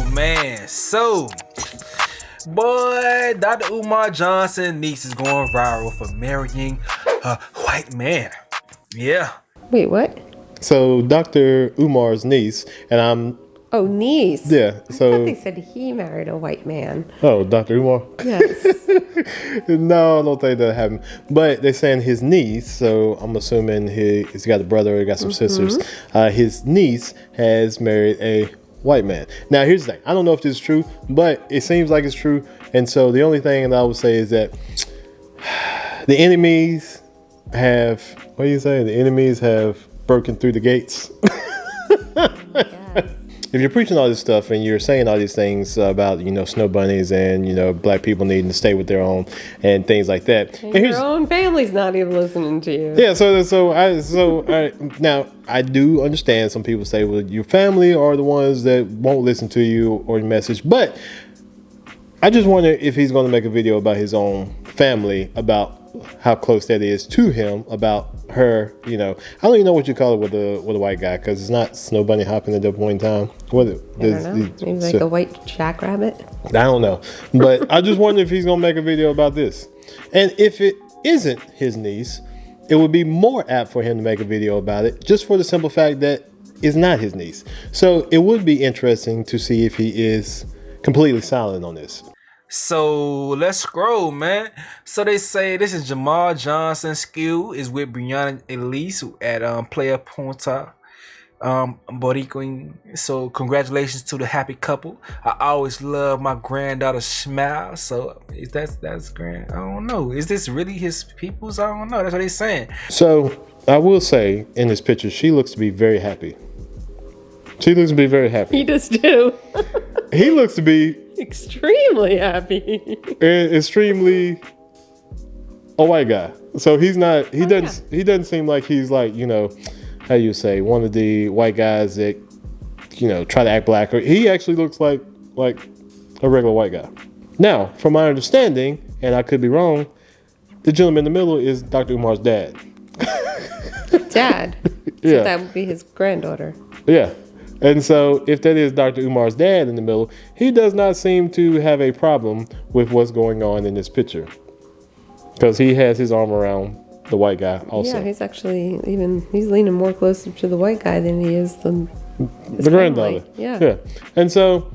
man. Boy, Dr. Umar Johnson's niece is going viral for marrying a white man. Yeah. Wait, what? So Dr. Umar's niece, and I'm... Oh, niece. Yeah, so... I thought they said he married a white man. Oh, Dr. Umar? Yes. No, I don't think that happened. But they're saying his niece, so I'm assuming he's got a brother, he got some sisters. His niece has married a white man. Now, here's the thing. I don't know if this is true, but it seems like it's true. And so the only thing that I would say is that the enemies have... What do you say? The enemies have broken through the gates. Yes. If you're preaching all this stuff and you're saying all these things about, snow bunnies and, black people needing to stay with their own and things like that. And your own family's not even listening to you. Yeah, now I do understand some people say, well, your family are the ones that won't listen to you or the message. But I just wonder if he's going to make a video about his own family, about how close that is to him, about her, I don't even know what you call it with a white guy, because it's not snow bunny hopping at that point in time. What? I don't know. Maybe like a white jackrabbit? I don't know. But I just wonder if he's going to make a video about this. And if it isn't his niece, it would be more apt for him to make a video about it, just for the simple fact that it's not his niece. So it would be interesting to see if he is completely silent on this. So let's scroll, man. So they say this is Jamal Johnson. Skill is with Brianna Elise at Player Punta Boricuing. So congratulations to the happy couple. I always love my granddaughter's smile. So is that's grand? I don't know. Is this really his people's? I don't know. That's what they're saying. So I will say in this picture, she looks to be very happy. She looks to be very happy. He does too. He looks to be extremely happy. Extremely a white guy. So he's not. He doesn't seem like he's like how you say, one of the white guys that try to act black. He actually looks like a regular white guy. Now, from my understanding, and I could be wrong, the gentleman in the middle is Dr. Umar's dad. Dad. Yeah. So that would be his granddaughter. Yeah. And so if that is Dr. Umar's dad in the middle, he does not seem to have a problem with what's going on in this picture, because he has his arm around the white guy also. Yeah, he's actually he's leaning more closer to the white guy than he is the granddaughter. Yeah. And so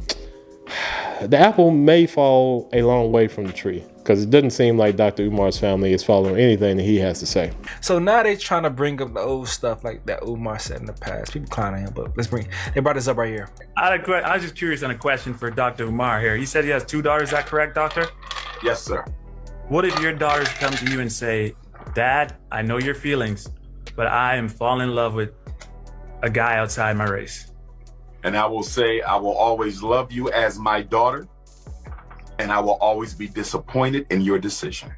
the apple may fall a long way from the tree, because it doesn't seem like Dr. Umar's family is following anything that he has to say. So now they trying to bring up the old stuff like that Umar said in the past. People clowning him, but they brought this up right here. I was just curious on a question for Dr. Umar here. He said he has 2 daughters. Is that correct, doctor? Yes, sir. What if your daughters come to you and say, Dad, I know your feelings, but I am falling in love with a guy outside my race? And I will say, I will always love you as my daughter, and I will always be disappointed in your decision.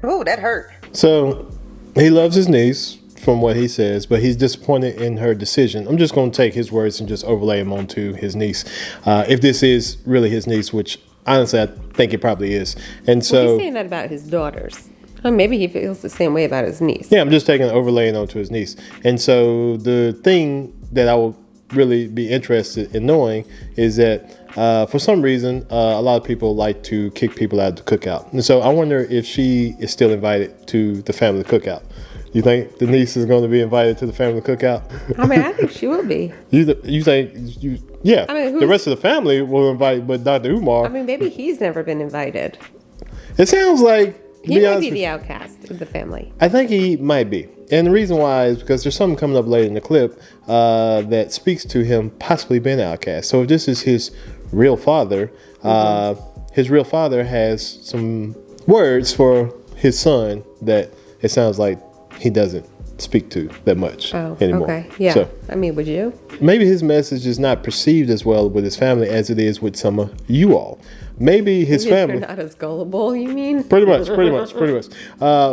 Oh, that hurt. So he loves his niece, from what he says, but he's disappointed in her decision. I'm just going to take his words and just overlay them onto his niece. If this is really his niece, which honestly I think it probably is. And so he's saying that about his daughters. Or maybe he feels the same way about his niece. Yeah, I'm just taking overlaying onto his niece. And so the thing that I will really be interested in knowing is that for some reason, a lot of people like to kick people out of the cookout. And so I wonder if she is still invited to the family cookout. You think the niece is going to be invited to the family cookout? I mean, I think she will be. You think, yeah. I mean, the rest of the family will invite, but Dr. Umar. I mean, maybe he's never been invited. It sounds like he might be the outcast of the family. I think he might be. And the reason why is because there's something coming up later in the clip that speaks to him possibly being outcast. So if this is his real father, his real father has some words for his son that it sounds like he doesn't speak to that much anymore. Okay. Yeah. So, I mean, would you? Maybe his message is not perceived as well with his family as it is with some of you all. Maybe his family... You're not as gullible, you mean? Pretty much.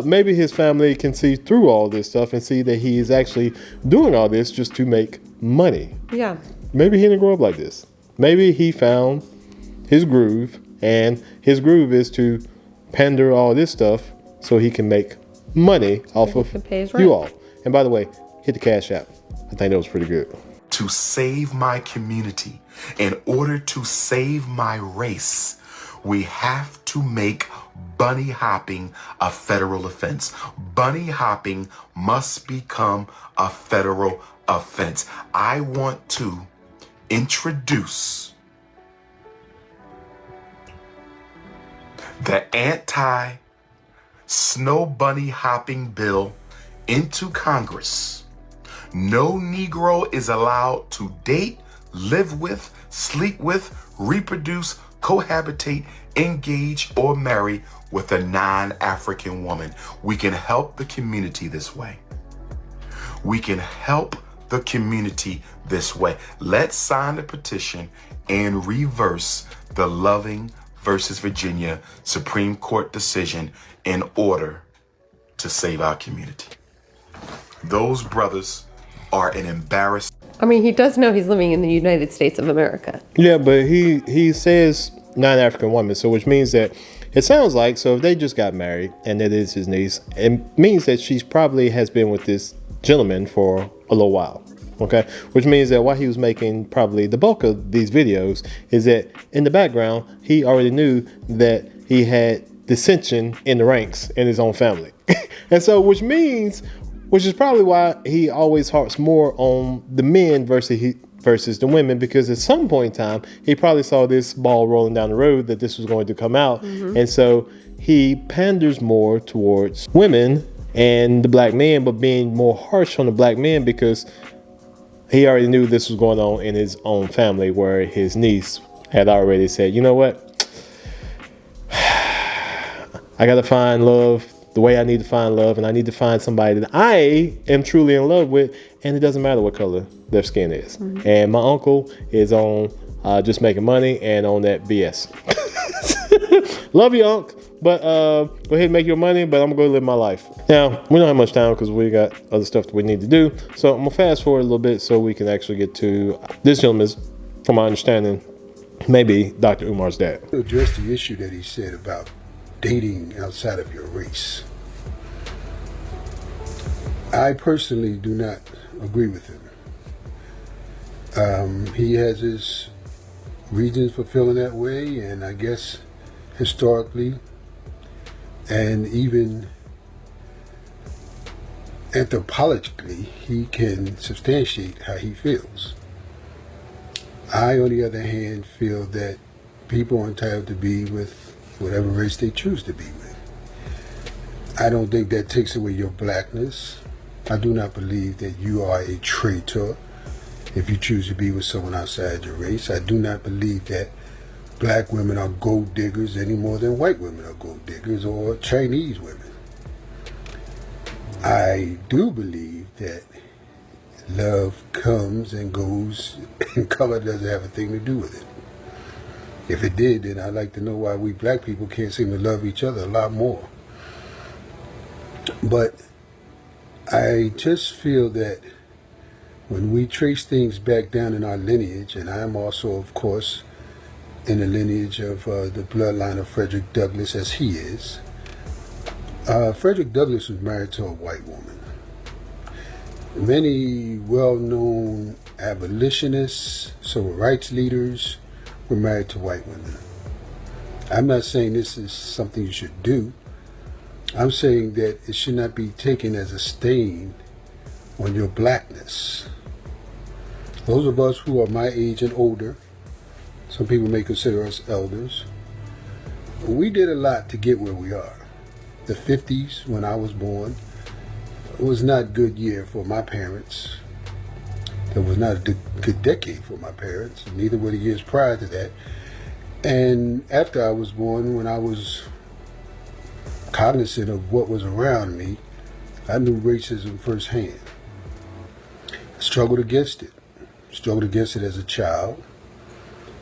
Maybe his family can see through all this stuff and see that he is actually doing all this just to make money. Yeah. Maybe he didn't grow up like this. Maybe he found his groove, and his groove is to pander all this stuff so he can make money off of you all. And by the way, hit the Cash App. I think that was pretty good. to save my community, in order to save my race, we have to make bunny hopping a federal offense. Bunny hopping must become a federal offense. I want to introduce the anti-snow bunny hopping bill into Congress. No Negro is allowed to date, live with, sleep with, reproduce, cohabitate, engage, or marry with a non-African woman. We can help the community this way. We can help the community this way. Let's sign the petition and reverse the Loving versus Virginia Supreme Court decision in order to save our community. Those brothers are an embarrassment. I mean, he does know he's living in the United States of America. Yeah, but he says non-African woman, so which means that it sounds like, so if they just got married and that is his niece, it means that she's probably has been with this gentleman for a little while. Okay, which means that while he was making probably the bulk of these videos, is that in the background he already knew that he had dissension in the ranks in his own family. And so which is probably why he always harps more on the men versus the women, because at some point in time he probably saw this ball rolling down the road that this was going to come out. And so he panders more towards women and the black men, but being more harsh on the black men because he already knew this was going on in his own family, where his niece had already said, you know what, I gotta find love the way I need to find love, and I need to find somebody that I am truly in love with, and it doesn't matter what color their skin is. And my uncle is on just making money and on that BS. Love you, Unc, but go ahead and make your money, but I'm gonna go live my life. Now, we don't have much time because we got other stuff that we need to do, so I'm gonna fast forward a little bit so we can actually get to this gentleman's, from my understanding, maybe Dr. Umar's dad. To address the issue that he said about dating outside of your race, I personally do not agree with him. He has his reasons for feeling that way, and I guess historically and even anthropologically he can substantiate how he feels. I, on the other hand, feel that people are entitled to be with whatever race they choose to be with. I don't think that takes away your blackness. I do not believe that you are a traitor if you choose to be with someone outside your race. I do not believe that black women are gold diggers any more than white women are gold diggers or Chinese women. I do believe that love comes and goes, and color doesn't have a thing to do with it. If it did, then I'd like to know why we black people can't seem to love each other a lot more. But I just feel that when we trace things back down in our lineage, and I'm also, of course, in the lineage of the bloodline of Frederick Douglass, as he is. Frederick Douglass was married to a white woman. Many well-known abolitionists, civil rights leaders were married to white women. I'm not saying this is something you should do. I'm saying that it should not be taken as a stain on your blackness. Those of us who are my age and older, some people may consider us elders, we did a lot to get where we are. The 50s, when I was born, was not a good year for my parents. It was not a good decade for my parents, neither were the years prior to that. And after I was born, when I was cognizant of what was around me, I knew racism firsthand. I struggled against it. Struggled against it as a child.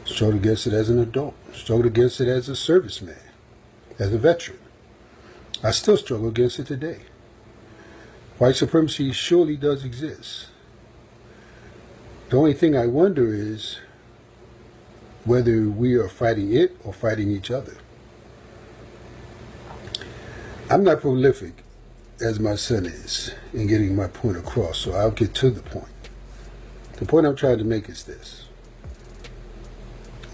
Struggled against it as an adult. Struggled against it as a serviceman, as a veteran. I still struggle against it today. White supremacy surely does exist. The only thing I wonder is whether we are fighting it or fighting each other. I'm not prolific as my son is in getting my point across, so I'll get to the point. The point I'm trying to make is this.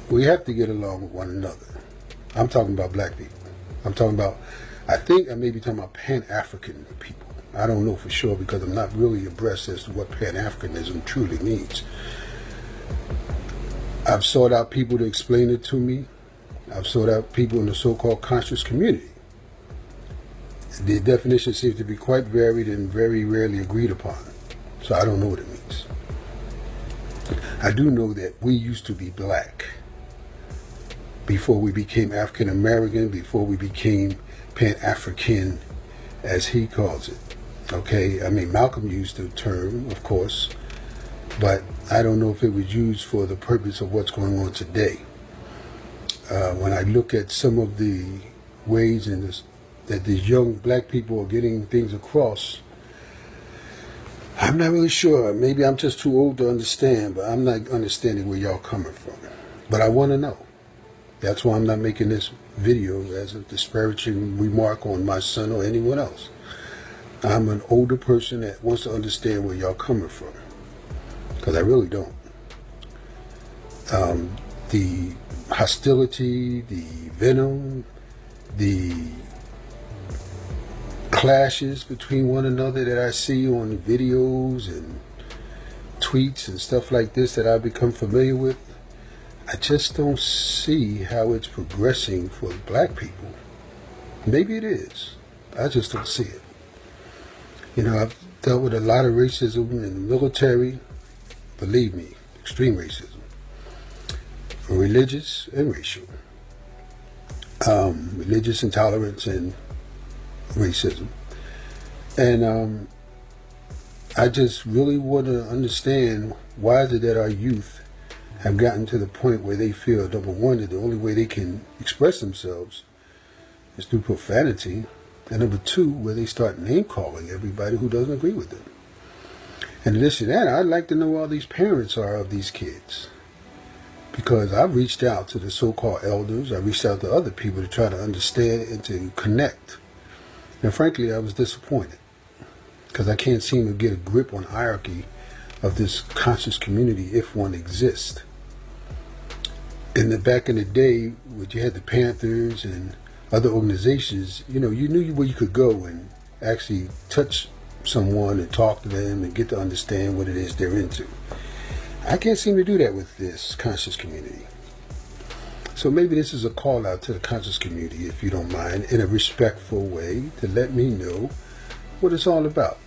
We have to get along with one another. I'm talking about black people. I think I may be talking about Pan-African people. I don't know for sure because I'm not really abreast as to what Pan-Africanism truly means. I've sought out people to explain it to me. I've sought out people in the so-called conscious community. The definition seems to be quite varied and very rarely agreed upon. So I don't know what it means. I do know that we used to be black before we became African American, before we became Pan-African, as he calls it. Okay, I mean, Malcolm used the term, of course, but I don't know if it was used for the purpose of what's going on today. When I look at some of the ways in this, that these young black people are getting things across, I'm not really sure. Maybe I'm just too old to understand, but I'm not understanding where y'all coming from. But I want to know. That's why I'm not making this video as a disparaging remark on my son or anyone else. I'm an older person that wants to understand where y'all coming from, because I really don't. The hostility, the venom, the clashes between one another that I see on videos and tweets and stuff like this that I've become familiar with, I just don't see how it's progressing for black people. Maybe it is. I just don't see it. You know, I've dealt with a lot of racism in the military, believe me, extreme racism, religious and racial, religious intolerance and racism. And I just really want to understand why is it that our youth have gotten to the point where they feel, number one, that the only way they can express themselves is through profanity, and number two, where they start name-calling everybody who doesn't agree with them. And in addition to that, I'd like to know who all these parents are of these kids, because I've reached out to the so-called elders, I reached out to other people to try to understand and to connect. And frankly, I was disappointed, because I can't seem to get a grip on hierarchy of this conscious community, if one exists. Back in the day, when you had the Panthers and other organizations, you know, you knew where you could go and actually touch someone and talk to them and get to understand what it is they're into. I can't seem to do that with this conscious community. So maybe this is a call out to the conscious community, if you don't mind, in a respectful way, to let me know what it's all about.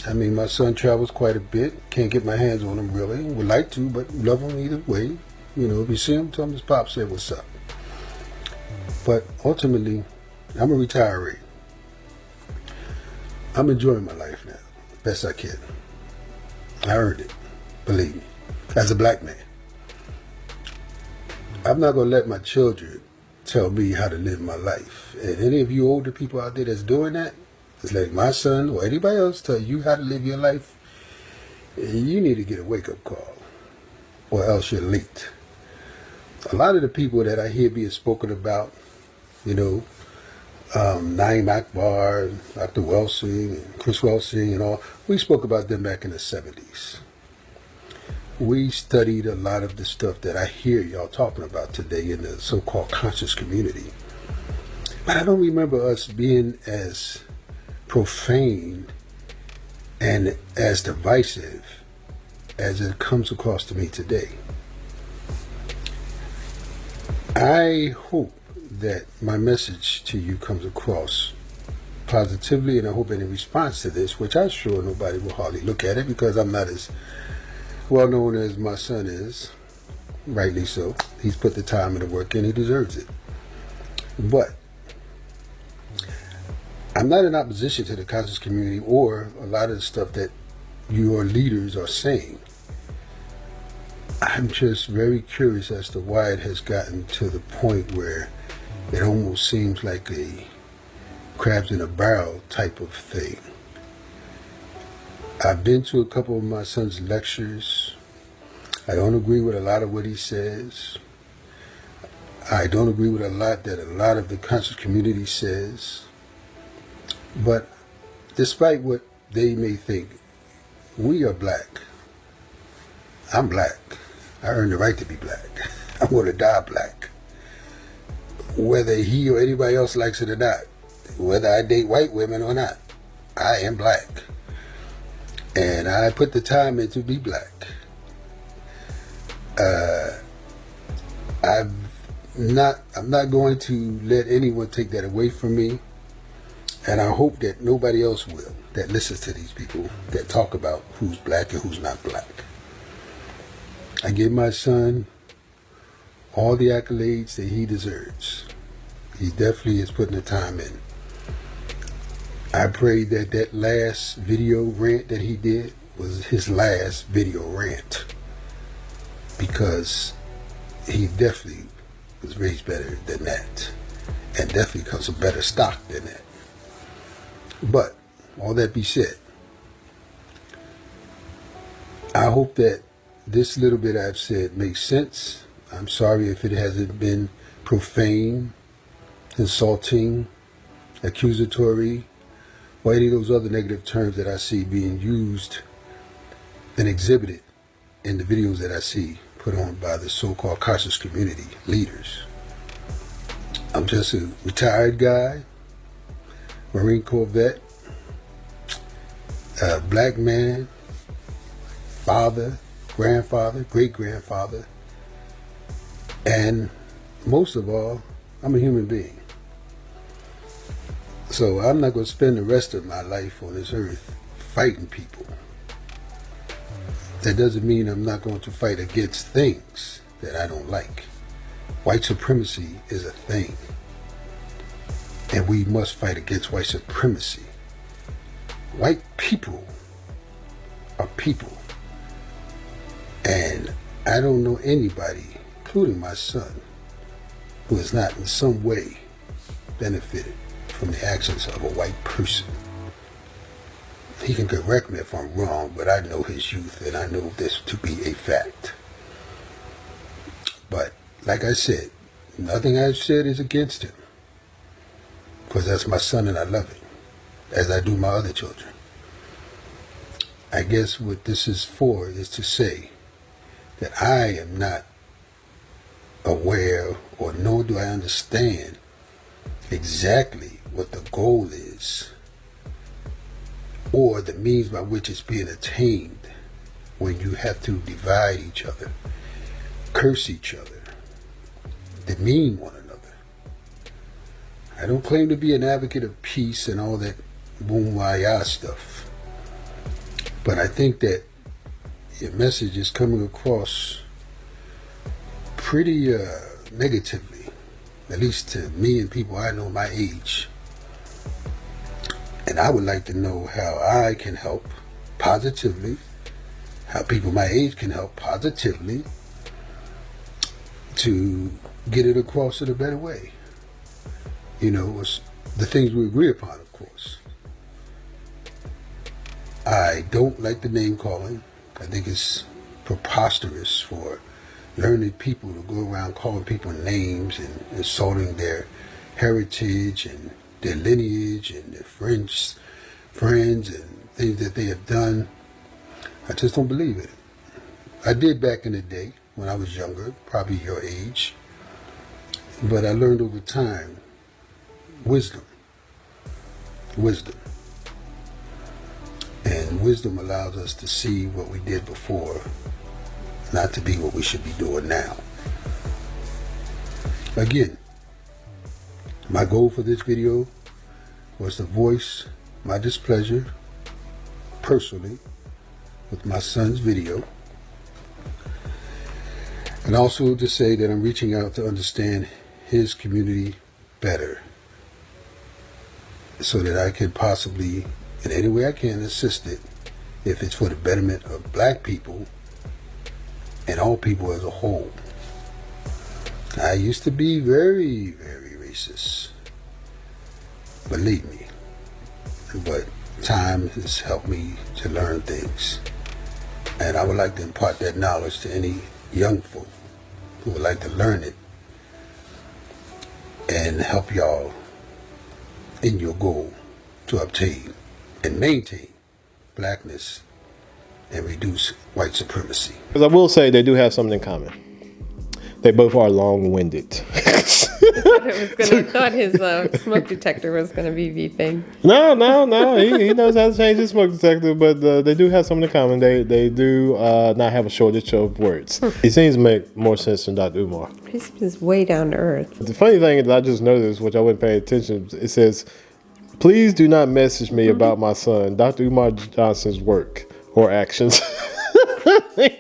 I mean, my son travels quite a bit. Can't get my hands on him, really. Would like to, but love him either way. You know, if you see him, tell him his pop said what's up. But ultimately, I'm a retiree. I'm enjoying my life now, best I can. I earned it, believe me, as a black man. I'm not going to let my children tell me how to live my life. And any of you older people out there that's doing that, it's like my son or anybody else tell you how to live your life, you need to get a wake-up call, or else you're late. A lot of the people that I hear being spoken about, you know, Naeem Akbar, Dr. Welsing, and Chris Welsing and all, we spoke about them back in the 70s. We studied a lot of the stuff that I hear y'all talking about today in the so-called conscious community. But I don't remember us being as profane and as divisive as it comes across to me today. I hope that my message to you comes across positively, and I hope in response to this, which I'm sure nobody will hardly look at it because I'm not as well known as my son is, rightly so. He's put the time and the work in, he deserves it. But I'm not in opposition to the conscious community or a lot of the stuff that your leaders are saying. I'm just very curious as to why it has gotten to the point where it almost seems like a crabs in a barrel type of thing. I've been to a couple of my son's lectures. I don't agree with a lot of what he says. I don't agree with a lot that a lot of the conscious community says. But despite what they may think, we are black. I'm black. I earned the right to be black. I'm going to die black. Whether he or anybody else likes it or not, whether I date white women or not, I am black. And I put the time in to be black. I'm not going to let anyone take that away from me. And I hope that nobody else will, that listens to these people that talk about who's black and who's not black. I give my son all the accolades that he deserves. He definitely is putting the time in. I pray that that last video rant that he did was his last video rant, because he definitely was raised better than that, and definitely comes from better stock than that. But all that be said, I hope that this little bit I've said makes sense. I'm sorry if it hasn't been profane, insulting, accusatory, or any of those other negative terms that I see being used and exhibited in the videos that I see put on by the so-called conscious community leaders. I'm just a retired guy, Marine Corps vet, a black man, father, grandfather, great-grandfather, and most of all, I'm a human being. So I'm not going to spend the rest of my life on this earth fighting people. That doesn't mean I'm not going to fight against things that I don't like. White supremacy is a thing, and we must fight against white supremacy. White people are people, and I don't know anybody, including my son, who has not in some way benefited from the actions of a white person. He can correct me if I'm wrong, but I know his youth, and I know this to be a fact. But like I said, nothing I've said is against him, because that's my son and I love him, as I do my other children. I guess what this is for is to say that I am not aware, or nor do I understand exactly what the goal is, or the means by which it's being attained, when you have to divide each other, curse each other, demean one another. I don't claim to be an advocate of peace and all that boom-wah-yah stuff, but I think that your message is coming across pretty negatively, at least to me and people I know my age. And I would like to know how I can help positively, how people my age can help positively to get it across in a better way. You know, it's the things we agree upon, of course. I don't like the name calling. I think it's preposterous for learned people to go around calling people names and insulting their heritage and their lineage and their friends and things that they have done. I just don't believe it. I did back in the day when I was younger, probably your age, but I learned over time wisdom. And wisdom allows us to see what we did before, not to be what we should be doing now. Again, my goal for this video was to voice my displeasure personally with my son's video, and also to say that I'm reaching out to understand his community better, so that I can possibly, in any way I can, assist it if it's for the betterment of black people and all people as a whole. I used to be very, very racist, believe me, but time has helped me to learn things, and I would like to impart that knowledge to any young folk who would like to learn it and help y'all in your goal to obtain and maintain blackness and reduce white supremacy. Because I will say they do have something in common. They both are long-winded. I thought his smoke detector was going to be beeping. No. He knows how to change his smoke detector, but they do have something in common. They do not have a shortage of words. He seems to make more sense than Dr. Umar. He seems way down to earth. The funny thing is, I just noticed, which I wasn't paying attention, it says, "Please do not message me about my son, Dr. Umar Johnson's work or actions."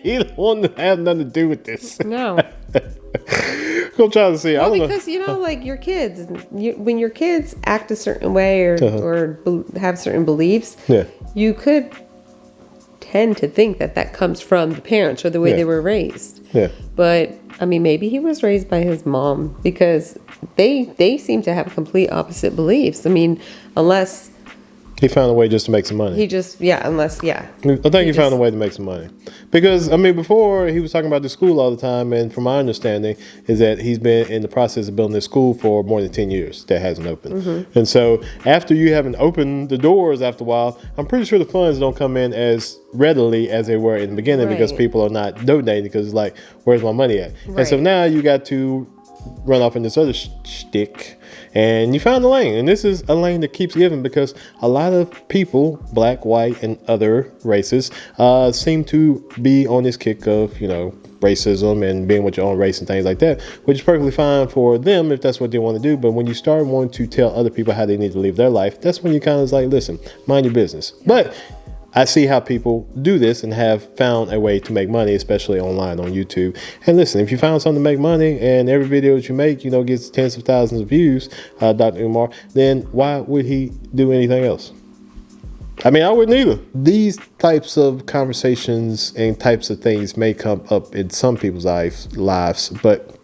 He don't want to have nothing to do with this. No. I'm trying to see. Well, I don't because, like your kids, when your kids act a certain way or have certain beliefs, Yeah. you could tend to think that comes from the parents or the way Yeah. they were raised. Yeah. But, I mean, maybe he was raised by his mom because they seem to have complete opposite beliefs. I mean, unless He found a way just to make some money. he just, I think he found a way to make some money. Because, I mean, before he was talking about the school all the time, and from my understanding is that he's been in the process of building this school for more than 10 years that hasn't opened. Mm-hmm. And so after you haven't opened the doors after a while, I'm pretty sure the funds don't come in as readily as they were in the beginning because Right. people are not donating because it's like, where's my money at? And so Right. now you got to run off in this other shtick, and you found a lane, and this is a lane that keeps giving because a lot of people, black, white, and other races, seem to be on this kick of racism and being with your own race and things like that, which is perfectly fine for them if that's what they want to do. But when you start wanting to tell other people how they need to live their life, that's when you kind of like, listen, mind your business. But I see how people do this and have found a way to make money, especially online on YouTube. And listen, if you found something to make money and every video that you make, gets tens of thousands of views, Dr. Umar, then why would he do anything else? I mean, I wouldn't either. These types of conversations and types of things may come up in some people's lives, but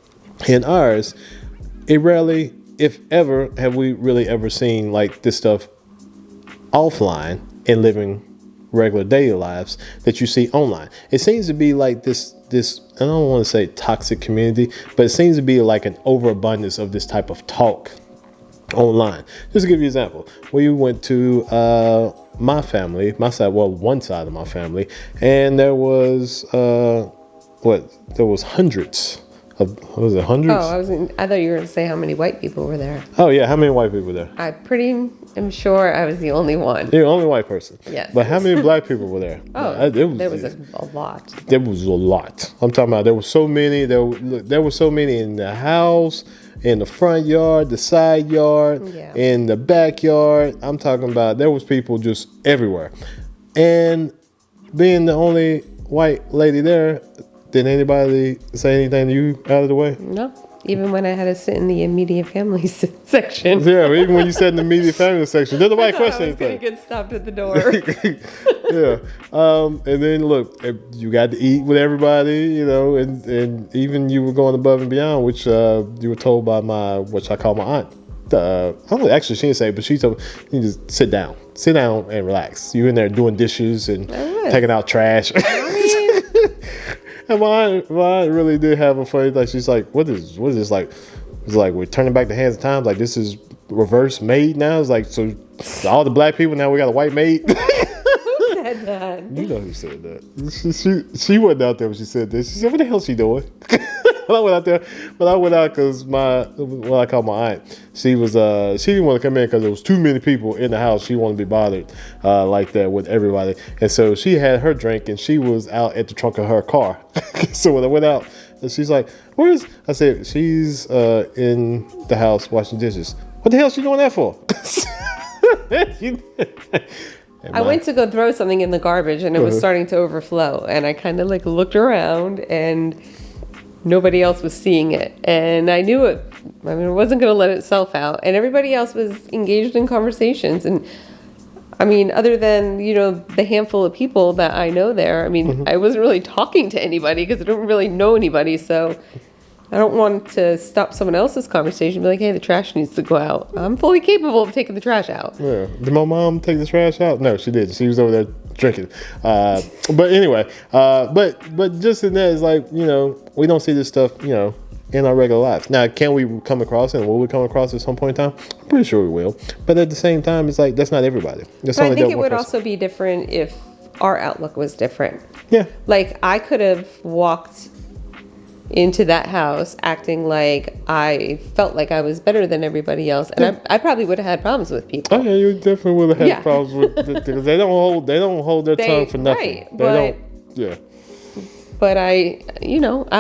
in ours, it rarely, if ever, have we really ever seen like this stuff offline and living regular daily lives that you see online. It seems to be like this I don't want to say toxic community, but it seems to be like an overabundance of this type of talk online. Just to give you an example, we went to my family, my side, well, one side of my family, and there was there was hundreds of, what was it, hundreds? Oh, I thought you were going to say how many white people were there. Oh yeah, how many white people were there? I pretty am sure I was the only one. You're the only white person. Yes. But how many black people were there? Oh, there was a lot. There was a lot. I'm talking about there were so many. There were so many in the house, in the front yard, the side yard, Yeah. in the backyard. I'm talking about there was people just everywhere. And being the only white lady there, did anybody say anything to you out of the way? No, even when I had to sit in the immediate family section. Yeah, even when you said in the immediate family section, did nobody I question was going anything? to get stopped at the door. Yeah. And then look, you got to eat with everybody, and even you were going above and beyond, which you were told by which I call my aunt. I don't actually, she didn't say, but she told me, you just sit down and relax. You in there doing dishes and taking out trash. And my aunt really did have a funny, like, she's like, what is this like? It's like, we're turning back the hands of time. Like, this is reverse maid now. It's like, so all the black people, now we got a white maid. Who said that? You know who said that. She wasn't out there when she said this. She said, what the hell is she doing? I went out there, but I went out because what I call my aunt, she didn't want to come in because there was too many people in the house. She wanted to be bothered like that with everybody. And so she had her drink and she was out at the trunk of her car. So when I went out, she's like, I said, she's in the house washing dishes. What the hell is she doing that for? I went to go throw something in the garbage and it was starting to overflow. And I kind of like looked around and nobody else was seeing it. And I knew it. I mean, it wasn't going to let itself out. And everybody else was engaged in conversations. And I mean, other than, the handful of people that I know there, I mean, I wasn't really talking to anybody because I don't really know anybody. So I don't want to stop someone else's conversation and be like, hey, the trash needs to go out. I'm fully capable of taking the trash out. Yeah. Did my mom take the trash out? No, she didn't. She was over there drinking. But anyway, but just in that, it's like, we don't see this stuff, in our regular lives. Now, can we come across it? And will we come across it at some point in time? I'm pretty sure we will. But at the same time, it's like, that's not everybody. That's But I only think that it one would person. also be different if our outlook was different. Yeah. Like, I could have walked into that house acting like I felt like I was better than everybody else, and I probably would have had problems with people. Oh yeah, you definitely would have had Yeah. problems with it because they don't hold their tongue for nothing. Right, They don't. Yeah. But I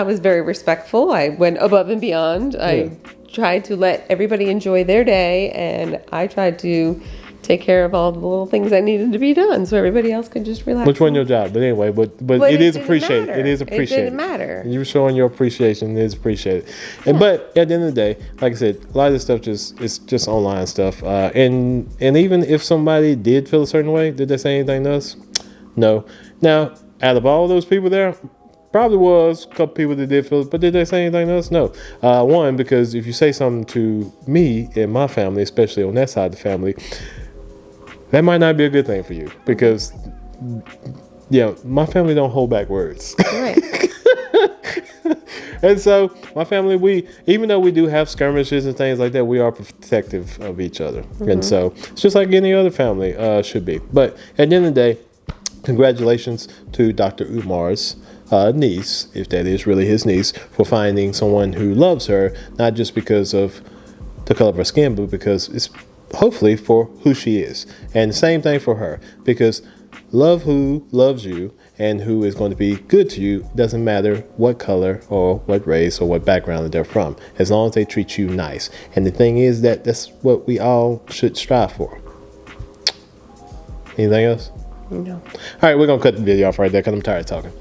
was very respectful. I went above and beyond. I tried to let everybody enjoy their day, and I tried to take care of all the little things that needed to be done so everybody else could just relax. Which wasn't your job, but anyway, but it is appreciated. It is appreciated. It didn't matter. You were showing your appreciation. It is appreciated. And but at the end of the day, like I said, a lot of this stuff is just online stuff. And even if somebody did feel a certain way, did they say anything to us? No. Now, out of all those people there, probably was a couple people that did feel it, but did they say anything to us? No. One, because if you say something to me and my family, especially on that side of the family, that might not be a good thing for you because, my family don't hold back words. Right. And so my family, even though we do have skirmishes and things like that, we are protective of each other. Mm-hmm. And so it's just like any other family should be. But at the end of the day, congratulations to Dr. Umar's niece, if that is really his niece, for finding someone who loves her, not just because of the color of her skin, but because it's hopefully for who she is. And the same thing for her, because love who loves you and who is going to be good to you, doesn't matter what color or what race or what background that they're from, as long as they treat you nice. And the thing is that's what we all should strive for. Anything else? No. All right, we're going to cut the video off right there because I'm tired of talking.